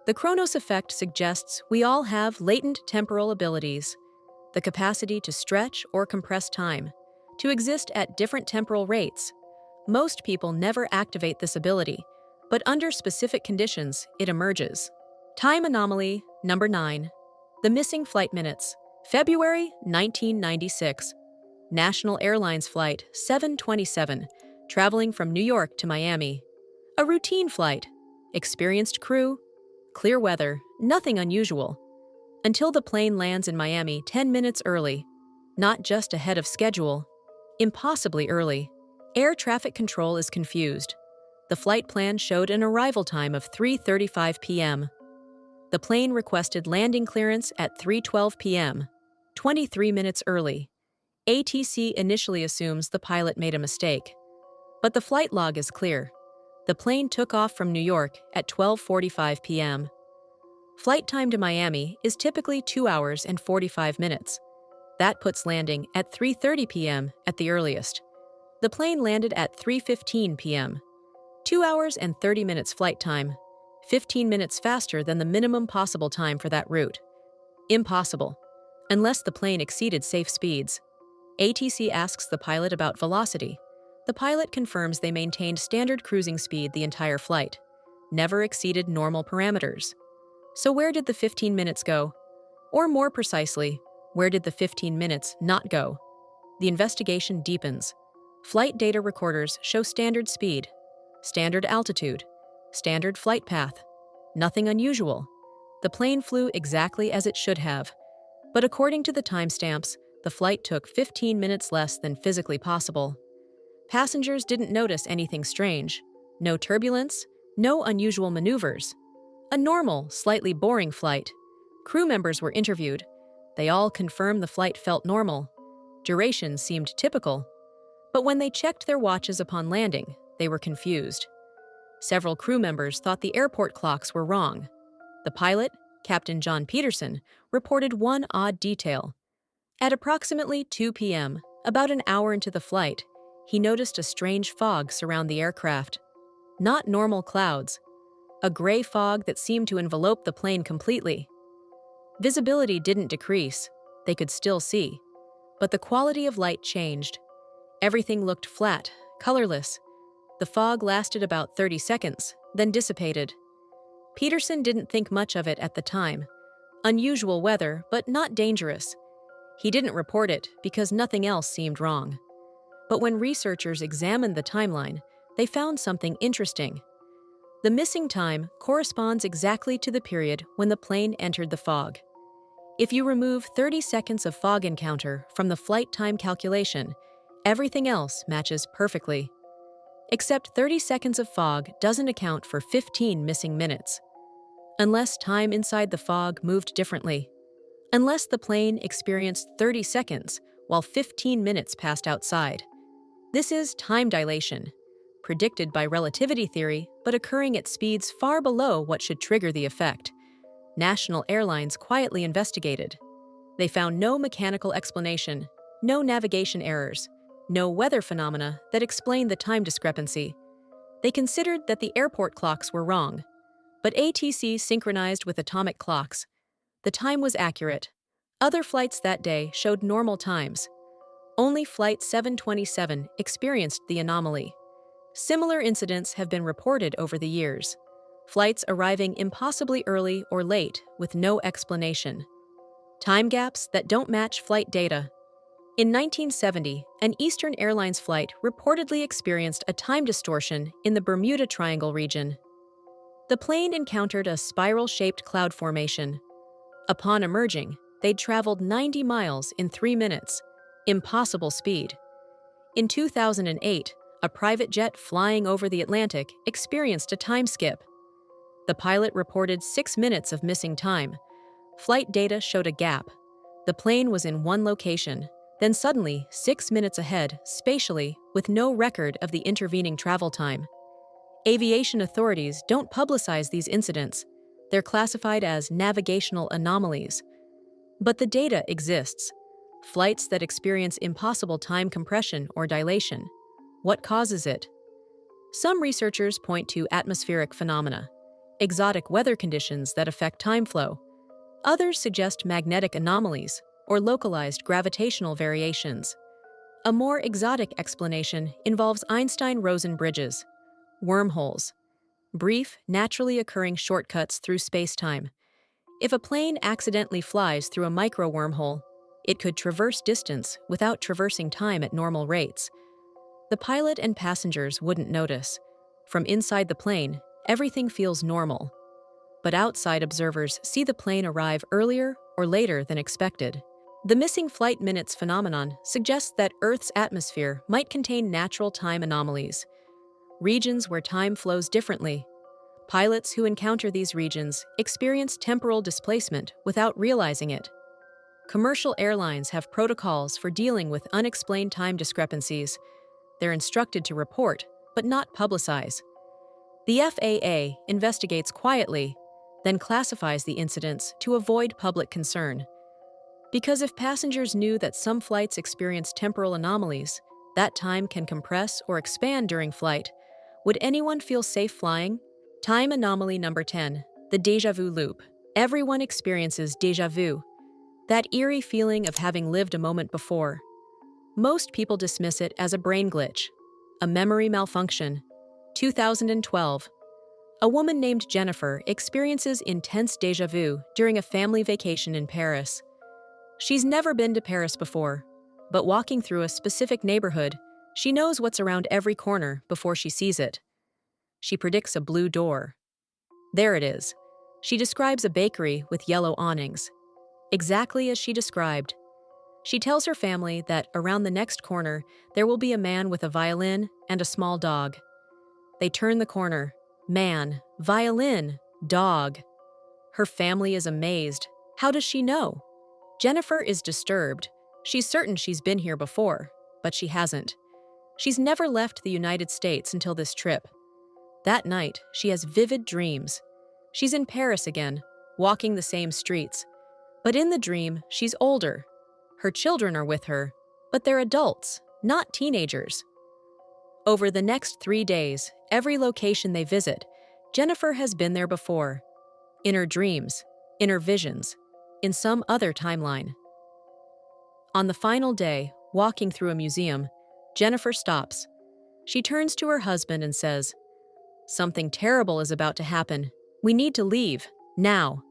[SPEAKER 1] The Chronos effect suggests we all have latent temporal abilities, the capacity to stretch or compress time, to exist at different temporal rates. Most people never activate this ability, but under specific conditions, it emerges. Time anomaly number 9. The missing flight minutes. February 1996. National Airlines Flight 727, traveling from New York to Miami. A routine flight. Experienced crew. Clear weather, nothing unusual. Until the plane lands in Miami 10 minutes early. Not just ahead of schedule. Impossibly early. Air traffic control is confused. The flight plan showed an arrival time of 3:35 p.m. The plane requested landing clearance at 3:12 p.m., 23 minutes early. ATC initially assumes the pilot made a mistake. But the flight log is clear. The plane took off from New York at 12:45 p.m. Flight time to Miami is typically 2 hours and 45 minutes. That puts landing at 3:30 p.m. at the earliest. The plane landed at 3:15 p.m. 2 hours and 30 minutes flight time, 15 minutes faster than the minimum possible time for that route. Impossible, unless the plane exceeded safe speeds. ATC asks the pilot about velocity. The pilot confirms they maintained standard cruising speed the entire flight, never exceeded normal parameters. So where did the 15 minutes go? Or more precisely, where did the 15 minutes not go? The investigation deepens. Flight data recorders show standard speed, standard altitude, standard flight path. Nothing unusual. The plane flew exactly as it should have. But according to the timestamps, the flight took 15 minutes less than physically possible. Passengers didn't notice anything strange. No turbulence, no unusual maneuvers. A normal, slightly boring flight. Crew members were interviewed. They all confirmed the flight felt normal. Duration seemed typical. But when they checked their watches upon landing, they were confused. Several crew members thought the airport clocks were wrong. The pilot, Captain John Peterson, reported one odd detail. At approximately 2 p.m., about an hour into the flight, he noticed a strange fog surround the aircraft. Not normal clouds. a gray fog that seemed to envelope the plane completely. Visibility didn't decrease, they could still see, but the quality of light changed. Everything looked flat, colorless. The fog lasted about 30 seconds, then dissipated. Peterson didn't think much of it at the time. Unusual weather, but not dangerous. He didn't report it because nothing else seemed wrong. But when researchers examined the timeline, they found something interesting. The missing time corresponds exactly to the period when the plane entered the fog. If you remove 30 seconds of fog encounter from the flight time calculation, everything else matches perfectly. Except 30 seconds of fog doesn't account for 15 missing minutes. Unless time inside the fog moved differently. Unless the plane experienced 30 seconds while 15 minutes passed outside. This is time dilation, predicted by relativity theory but occurring at speeds far below what should trigger the effect. National airlines quietly investigated. They found no mechanical explanation, no navigation errors, no weather phenomena that explained the time discrepancy. They considered that the airport clocks were wrong, but ATC synchronized with atomic clocks. The time was accurate. Other flights that day showed normal times. Only Flight 727 experienced the anomaly. Similar incidents have been reported over the years. Flights arriving impossibly early or late with no explanation. Time gaps that don't match flight data. In 1970, an Eastern Airlines flight reportedly experienced a time distortion in the Bermuda Triangle region. The plane encountered a spiral-shaped cloud formation. Upon emerging, they'd traveled 90 miles in 3 minutes. Impossible speed. In 2008, a private jet flying over the Atlantic experienced a time skip. The pilot reported 6 minutes of missing time. Flight data showed a gap. The plane was in one location, then suddenly 6 minutes ahead, spatially, with no record of the intervening travel time. Aviation authorities don't publicize these incidents. They're classified as navigational anomalies. But the data exists. Flights that experience impossible time compression or dilation. What causes it? Some researchers point to atmospheric phenomena, exotic weather conditions that affect time flow. Others suggest magnetic anomalies or localized gravitational variations. A more exotic explanation involves Einstein-Rosen bridges, wormholes, brief, naturally occurring shortcuts through space-time. If a plane accidentally flies through a micro-wormhole, it could traverse distance without traversing time at normal rates. The pilot and passengers wouldn't notice. From inside the plane, everything feels normal. But outside observers see the plane arrive earlier or later than expected. The missing flight minutes phenomenon suggests that Earth's atmosphere might contain natural time anomalies, regions where time flows differently. Pilots who encounter these regions experience temporal displacement without realizing it. Commercial airlines have protocols for dealing with unexplained time discrepancies. They're instructed to report, but not publicize. The FAA investigates quietly, then classifies the incidents to avoid public concern. Because if passengers knew that some flights experience temporal anomalies, that time can compress or expand during flight, would anyone feel safe flying? Time anomaly number 10, the déjà vu loop. Everyone experiences déjà vu, that eerie feeling of having lived a moment before. Most people dismiss it as a brain glitch, a memory malfunction. 2012. A woman named Jennifer experiences intense déjà vu during a family vacation in Paris. She's never been to Paris before, but walking through a specific neighborhood, she knows what's around every corner before she sees it. She predicts a blue door. There it is. She describes a bakery with yellow awnings. Exactly as she described. She tells her family that around the next corner, there will be a man with a violin and a small dog. They turn the corner. Man, violin, dog. Her family is amazed. How does she know? Jennifer is disturbed. She's certain she's been here before, but she hasn't. She's never left the United States until this trip. That night, she has vivid dreams. She's in Paris again, walking the same streets. But in the dream, she's older. Her children are with her, but they're adults, not teenagers. Over the next 3 days, every location they visit, Jennifer has been there before. In her dreams, in her visions, in some other timeline. On the final day, walking through a museum, Jennifer stops. She turns to her husband and says, "Something terrible is about to happen. We need to leave, now."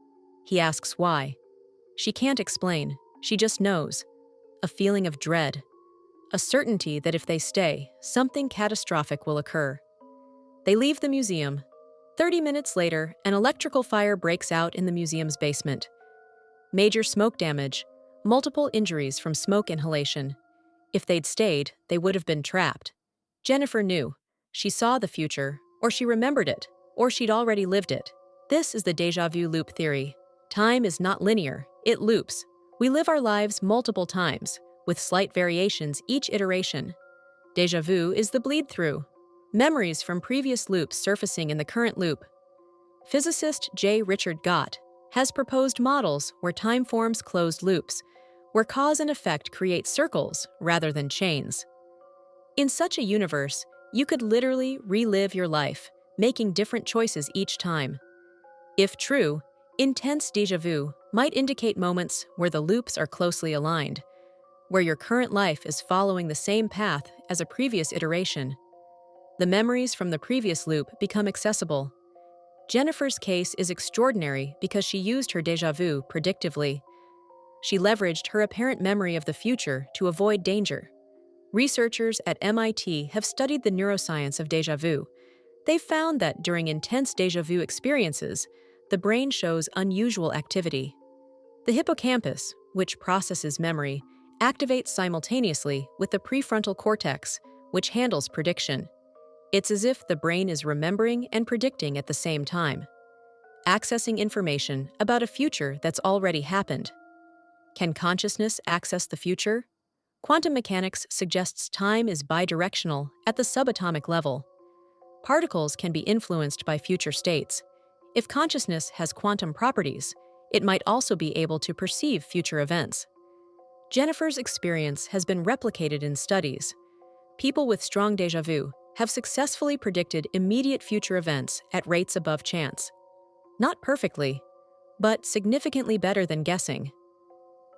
[SPEAKER 1] He asks why. She can't explain, she just knows. A feeling of dread. A certainty that if they stay, something catastrophic will occur. They leave the museum. 30 minutes later, an electrical fire breaks out in the museum's basement. Major smoke damage, multiple injuries from smoke inhalation. If they'd stayed, they would have been trapped. Jennifer knew. She saw the future, or she remembered it, or she'd already lived it. This is the déjà vu loop theory. Time is not linear, it loops. We live our lives multiple times, with slight variations each iteration. Déjà vu is the bleed-through. Memories from previous loops surfacing in the current loop. Physicist J. Richard Gott has proposed models where time forms closed loops, where cause and effect create circles rather than chains. In such a universe, you could literally relive your life, making different choices each time. If true, intense déjà vu might indicate moments where the loops are closely aligned, where your current life is following the same path as a previous iteration. The memories from the previous loop become accessible. Jennifer's case is extraordinary because she used her déjà vu predictively. She leveraged her apparent memory of the future to avoid danger. Researchers at MIT have studied the neuroscience of déjà vu. They've found that during intense déjà vu experiences, the brain shows unusual activity. The hippocampus, which processes memory, activates simultaneously with the prefrontal cortex, which handles prediction. It's as if the brain is remembering and predicting at the same time, accessing information about a future that's already happened. Can consciousness access the future? Quantum mechanics suggests time is bidirectional at the subatomic level. Particles can be influenced by future states. If consciousness has quantum properties, it might also be able to perceive future events. Jennifer's experience has been replicated in studies. People with strong déjà vu have successfully predicted immediate future events at rates above chance. Not perfectly, but significantly better than guessing.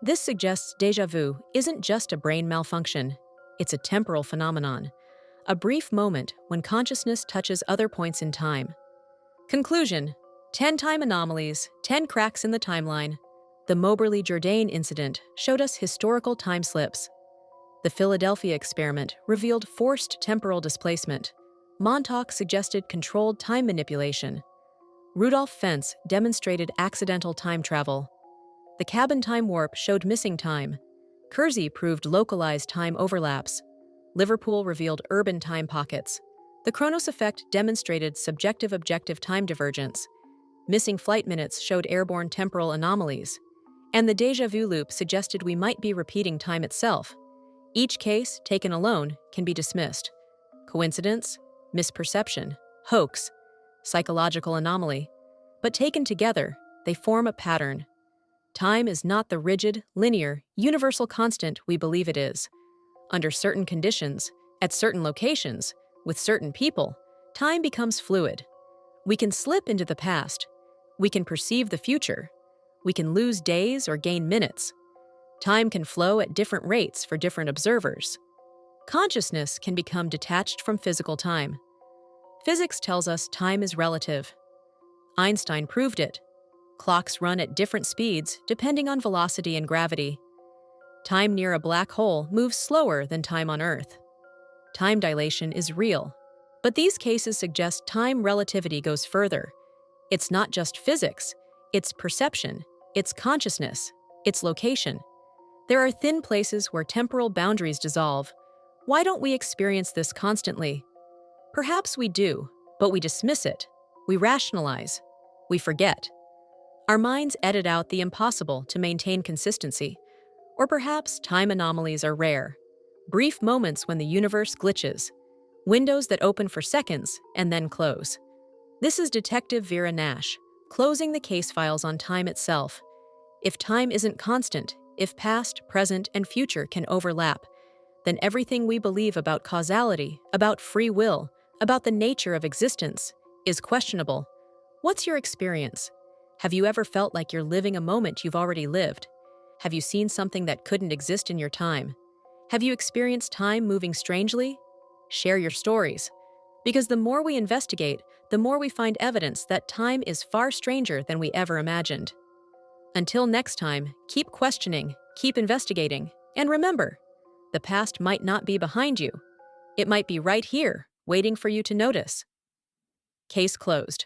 [SPEAKER 1] This suggests déjà vu isn't just a brain malfunction, it's a temporal phenomenon, a brief moment when consciousness touches other points in time. Conclusion: 10 time anomalies, 10 cracks in the timeline. The Moberly-Jourdain Incident showed us historical time slips. The Philadelphia experiment revealed forced temporal displacement. Montauk suggested controlled time manipulation. Rudolph Fentz demonstrated accidental time travel. The cabin time warp showed missing time. Kersey proved localized time overlaps. Liverpool revealed urban time pockets. The Chronos effect demonstrated subjective-objective time divergence. Missing flight minutes showed airborne temporal anomalies. And the déjà vu loop suggested we might be repeating time itself. Each case, taken alone, can be dismissed. Coincidence, misperception, hoax, psychological anomaly. But taken together, they form a pattern. Time is not the rigid, linear, universal constant we believe it is. Under certain conditions, at certain locations, with certain people, time becomes fluid. We can slip into the past. We can perceive the future. We can lose days or gain minutes. Time can flow at different rates for different observers. Consciousness can become detached from physical time. Physics tells us time is relative. Einstein proved it. Clocks run at different speeds depending on velocity and gravity. Time near a black hole moves slower than time on Earth. Time dilation is real. But these cases suggest time relativity goes further. It's not just physics, it's perception, it's consciousness, it's location. There are thin places where temporal boundaries dissolve. Why don't we experience this constantly? Perhaps we do, but we dismiss it. We rationalize. We forget. Our minds edit out the impossible to maintain consistency. Or perhaps time anomalies are rare. Brief moments when the universe glitches. Windows that open for seconds and then close. This is Detective Vera Nash, closing the case files on time itself. If time isn't constant, if past, present, and future can overlap, then everything we believe about causality, about free will, about the nature of existence, is questionable. What's your experience? Have you ever felt like you're living a moment you've already lived? Have you seen something that couldn't exist in your time? Have you experienced time moving strangely? Share your stories. Because the more we investigate, the more we find evidence that time is far stranger than we ever imagined. Until next time, keep questioning, keep investigating, and remember, the past might not be behind you. It might be right here, waiting for you to notice. Case closed.